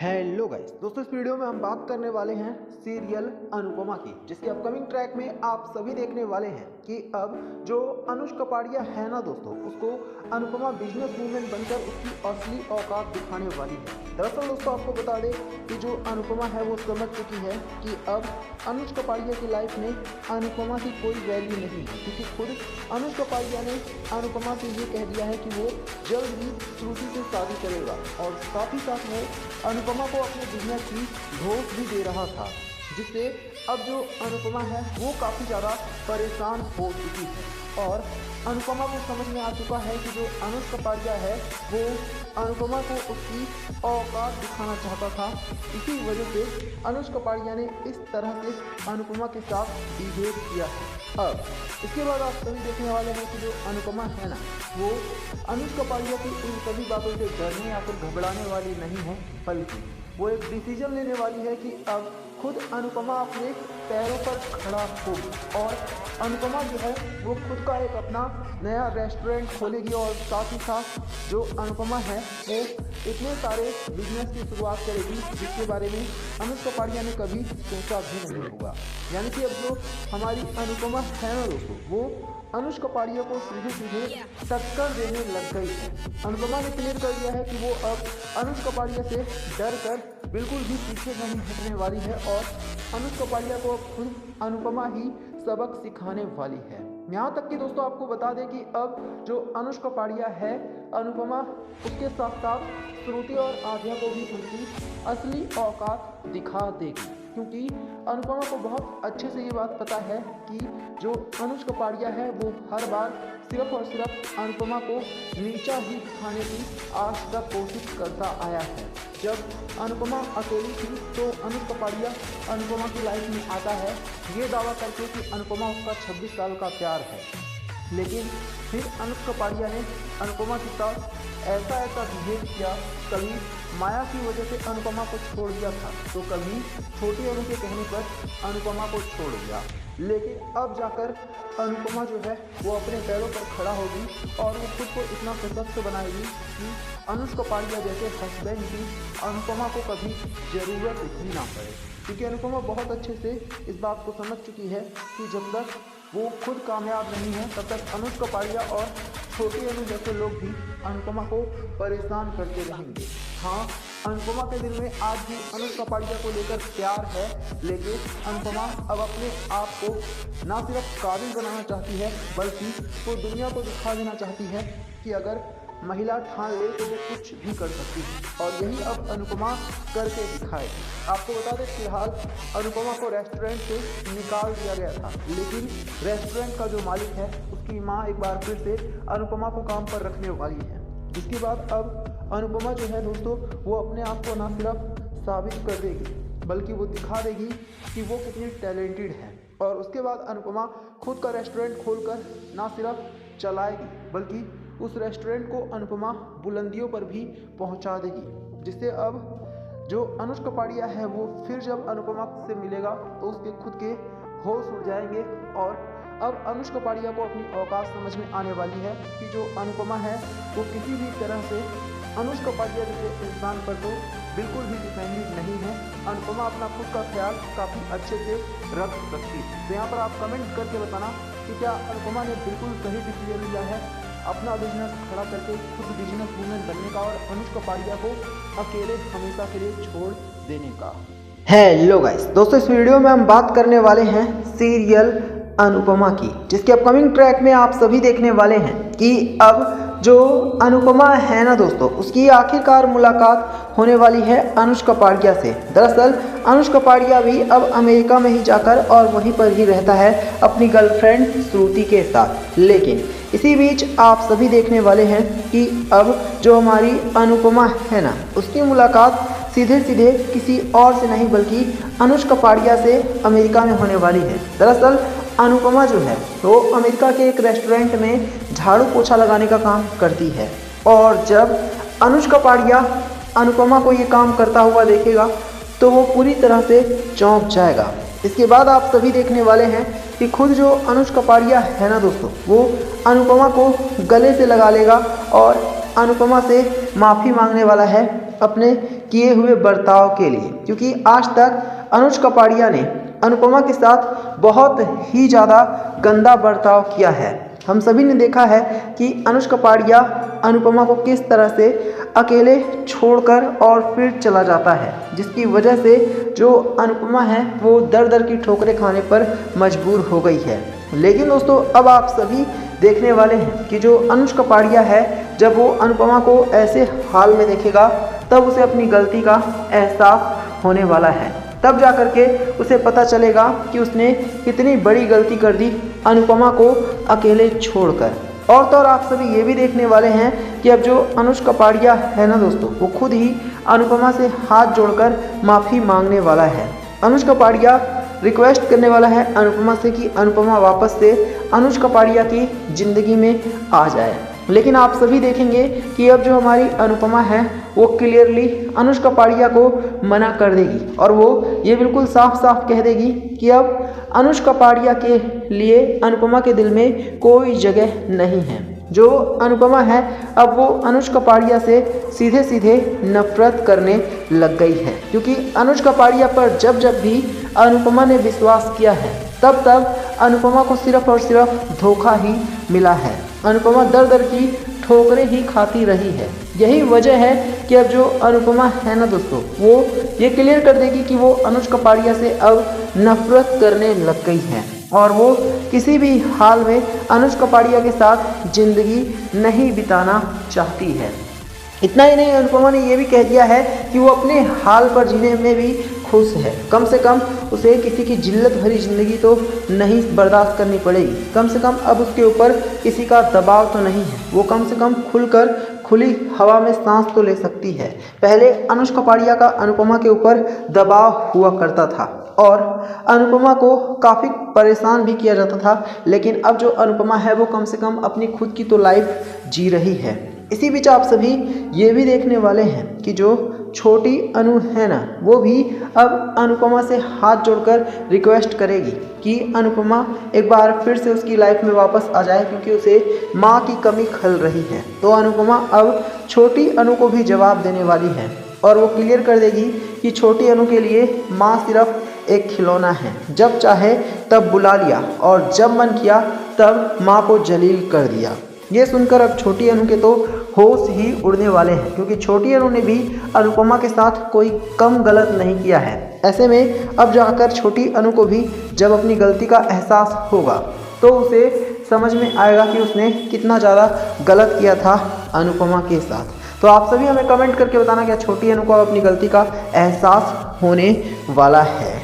Hello guys दोस्तों, इस video में हम बात करने वाले हैं सीरियल अनुपमा की, जिसके अपकमिंग ट्रैक में आप सभी देखने वाले हैं कि अब जो अनुष्का कपाड़िया है ना दोस्तों, उसको अनुपमा बिजनेस वूमेन बनकर उसकी असली औकात दिखाने वाली है। दरअसल दोस्तों आपको बता दें कि जो अनुपमा है वो समझ चुकी है कि अब अनुष्का कपाड़िया की लाइफ में अनुपमा की कोई वैल्यू नहीं है, क्योंकि खुद अनुष्का कपाड़िया ने अनुपमा से ये कह दिया है कि वो जल्द ही श्रुति से शादी करेगा और साथ ही साथ वो अनुपमा को अपने बिजनेस की घोष भी दे रहा था, जिससे अब जो अनुपमा है वो काफ़ी ज़्यादा परेशान हो चुकी है और अनुपमा को समझ में आ चुका है कि जो अनुष्का कपाड़िया है वो अनुपमा को उसकी औकात दिखाना चाहता था। इसी वजह से अनुष्का कपाड़िया ने इस तरह से अनुपमा के साथ बिहेव किया है। अब इसके बाद आप सभी देखने वाले हैं कि जो अनुपमा है ना, वो अनुष्का कपाड़िया की इन सभी बातों से डरने या फिर घबराने वाली नहीं है, बल्कि वो एक डिसीजन लेने वाली है कि अब खुद अनुपमा अपने पैरों पर खड़ा होगी और अनुपमा जो है वो खुद का एक अपना नया रेस्टोरेंट खोलेगी और साथ ही साथ जो अनुपमा है वो इतने सारे बिजनेस की शुरुआत करेगी जिसके बारे में अनुष्का कपाड़िया ने कभी सोचा भी नहीं होगा। यानी कि अब जो हमारी अनुपमा है ना दोस्तों, वो अनुष्का कपाड़िया को सीधे सीधे टक्कर देने लग गई है। अनुपमा ने क्लियर कर दिया है कि वो अब अनुष्का कपाड़िया से डर कर बिल्कुल भी पीछे नहीं हटने वाली है और अनुष्का कपाड़िया को खुद अनुपमा ही सबक सिखाने वाली है। यहाँ तक कि दोस्तों आपको बता दें कि अब जो अनुष्का कपाड़िया है, अनुपमा उसके साथ साथ श्रुति और आद्या को भी उनकी असली औकात दिखा देगी, क्योंकि अनुपमा को बहुत अच्छे से ये बात पता है कि जो अनुष्का कपाड़िया है वो हर बार सिर्फ और सिर्फ अनुपमा को नीचा ही दिखाने की आज तक कोशिश करता आया है। जब अनुपमा अकेली थी तो अनुष्का कपाड़िया अनुपमा की लाइफ में आता है ये दावा करके कि अनुपमा उसका 26 साल का प्यार है, लेकिन फिर अनुष्का कपाड़िया ने अनुपमा के साथ ऐसा बिहेव किया। कभी माया की वजह से अनुपमा को छोड़ दिया था तो कभी छोटी अनु के कहने पर अनुपमा को छोड़ दिया, लेकिन अब जाकर अनुपमा जो है वो अपने पैरों पर खड़ा होगी और वो खुद को इतना सशक्त बनाएगी कि अनुष्का कपाड़िया जैसे हस्बैंड की अनुपमा को कभी ज़रूरत ही ना पड़े, क्योंकि अनुपमा बहुत अच्छे से इस बात को समझ चुकी है कि जब तक वो खुद कामयाब नहीं है तब तक अनुष्का कपाड़िया और छोटी अनु जैसे लोग भी अनुपमा को परेशान करते रहेंगे। हाँ, अनुपमा के दिल में आज भी अनुष्का कपाड़िया को लेकर प्यार है, लेकिन अनुपमा अब अपने आप को ना सिर्फ काबिल बनाना चाहती है बल्कि वो दुनिया को दिखा देना चाहती है कि अगर महिला ठान ले तो वो कुछ भी कर सकती है और यही अब अनुपमा करके दिखाए। आपको बता दें फिलहाल अनुपमा को रेस्टोरेंट से निकाल दिया गया था, लेकिन रेस्टोरेंट का जो मालिक है उसकी मां एक बार फिर से अनुपमा को काम पर रखने वाली है, जिसके बाद अब अनुपमा जो है दोस्तों वो अपने आप को ना सिर्फ साबित कर देगी बल्कि वो दिखा देगी कि वो कितनी टैलेंटेड है और उसके बाद अनुपमा खुद का रेस्टोरेंट खोलकर ना सिर्फ चलाएगी बल्कि उस रेस्टोरेंट को अनुपमा बुलंदियों पर भी पहुंचा देगी, जिससे अब जो अनुष्का कपाड़िया है वो फिर जब अनुपमा से मिलेगा तो उसके खुद के होश उड़ जाएंगे और अब अनुष्का कपाड़िया को अपनी औकात समझ में आने वाली है कि जो अनुपमा है वो किसी भी तरह से अनुष्का कपाड़िया जैसे इंसान पर तो बिल्कुल भी डिपेंडेंट नहीं है। अनुपमा अपना खुद का ख्याल काफ़ी अच्छे से रख सकती है। तो यहाँ पर आप कमेंट करके बताना कि क्या अनुपमा ने बिल्कुल सही डिसीजन लिया है अपना बिजनेस खड़ा करके खुद बिजनेस वूमेन बनने का और अनुष्का कपाड़िया को अकेले हमेशा के लिए छोड़ देने का। हेलो गाइस दोस्तों, इस वीडियो में हम बात करने वाले हैं सीरियल अनुपमा की, जिसके अपकमिंग ट्रैक में आप सभी देखने वाले हैं कि अब जो अनुपमा है ना दोस्तों, उसकी आखिरकार मुलाकात होने वाली है अनुष्का कपाड़िया से। दरअसल अनुष्का कपाड़िया भी अब अमेरिका में ही जाकर और वहीं पर ही रहता है अपनी गर्लफ्रेंड श्रुति के साथ, लेकिन इसी बीच आप सभी देखने वाले हैं कि अब जो हमारी अनुपमा है ना, उसकी मुलाकात सीधे सीधे किसी और से नहीं बल्कि अनुष्का कपाड़िया से अमेरिका में होने वाली है। दरअसल अनुपमा जो है वो अमेरिका के एक रेस्टोरेंट में झाड़ू पोछा लगाने का काम करती है और जब अनुष्का कपाड़िया अनुपमा को ये काम करता हुआ देखेगा तो वो पूरी तरह से चौंक जाएगा। इसके बाद आप सभी देखने वाले हैं कि खुद जो अनुष्का कपाड़िया है ना दोस्तों, वो अनुपमा को गले से लगा लेगा और अनुपमा से माफ़ी मांगने वाला है अपने किए हुए बर्ताव के लिए, क्योंकि आज तक अनुज कपाड़िया ने अनुपमा के साथ बहुत ही ज़्यादा गंदा बर्ताव किया है। हम सभी ने देखा है कि अनुज कपाड़िया अनुपमा को किस तरह से अकेले छोड़कर और फिर चला जाता है, जिसकी वजह से जो अनुपमा है वो दर दर की ठोकरें खाने पर मजबूर हो गई है। लेकिन दोस्तों अब आप सभी देखने वाले हैं कि जो अनुज कपाड़िया है, जब वो अनुपमा को ऐसे हाल में देखेगा तब उसे अपनी गलती का एहसास होने वाला है। तब जा कर के उसे पता चलेगा कि उसने कितनी बड़ी गलती कर दी अनुपमा को अकेले छोड़कर। और तो और आप सभी ये भी देखने वाले हैं कि अब जो अनुज कपाड़िया है ना दोस्तों, वो खुद ही अनुपमा से हाथ जोड़कर माफ़ी मांगने वाला है। अनुज कपाड़िया रिक्वेस्ट करने वाला है अनुपमा से कि अनुपमा वापस से अनुज कपाड़िया की ज़िंदगी में आ जाए। लेकिन आप सभी देखेंगे कि अब जो हमारी अनुपमा है वो क्लियरली अनुज कपाड़िया को मना कर देगी और वो ये बिल्कुल साफ साफ कह देगी कि अब अनुज कपाड़िया के लिए अनुपमा के दिल में कोई जगह नहीं है। जो अनुपमा है अब वो अनुज कपाड़िया से सीधे सीधे नफरत करने लग गई है, क्योंकि अनुज कपाड़िया पर जब जब भी अनुपमा ने विश्वास किया है तब तब अनुपमा को सिर्फ और सिर्फ धोखा ही मिला है। अनुपमा दर दर की ठोकरें ही खाती रही है। यही वजह है कि अब जो अनुपमा है ना दोस्तों, वो ये क्लियर कर देगी कि वो अनुज कपाड़िया से अब नफरत करने लग गई है और वो किसी भी हाल में अनुज कपाड़िया के साथ ज़िंदगी नहीं बिताना चाहती है। इतना ही नहीं, अनुपमा ने ये भी कह दिया है कि वो अपने हाल पर जीने में भी खुश है। कम से कम उसे किसी की जिल्लत भरी ज़िंदगी तो नहीं बर्दाश्त करनी पड़ेगी। कम से कम अब उसके ऊपर किसी का दबाव तो नहीं है। वो कम से कम खुलकर खुली हवा में सांस तो ले सकती है। पहले अनुज कपाड़िया का अनुपमा के ऊपर दबाव हुआ करता था और अनुपमा को काफ़ी परेशान भी किया जाता था, लेकिन अब जो अनुपमा है वो कम से कम अपनी खुद की तो लाइफ जी रही है। इसी बीच आप सभी ये भी देखने वाले हैं कि जो छोटी अनु है ना, वो भी अब अनुपमा से हाथ जोड़कर रिक्वेस्ट करेगी कि अनुपमा एक बार फिर से उसकी लाइफ में वापस आ जाए, क्योंकि उसे माँ की कमी खल रही है। तो अनुपमा अब छोटी अनु को भी जवाब देने वाली है और वो क्लियर कर देगी कि छोटी अनु के लिए माँ सिर्फ एक खिलौना है। जब चाहे तब बुला लिया और जब मन किया तब माँ को जलील कर दिया। ये सुनकर अब छोटी अनु के तो होश ही उड़ने वाले हैं, क्योंकि छोटी अनु ने भी अनुपमा के साथ कोई कम गलत नहीं किया है। ऐसे में अब जाकर छोटी अनु को भी जब अपनी गलती का एहसास होगा तो उसे समझ में आएगा कि उसने कितना ज़्यादा गलत किया था अनुपमा के साथ। तो आप सभी हमें कमेंट करके बताना क्या छोटी अनु को अपनी गलती का एहसास होने वाला है।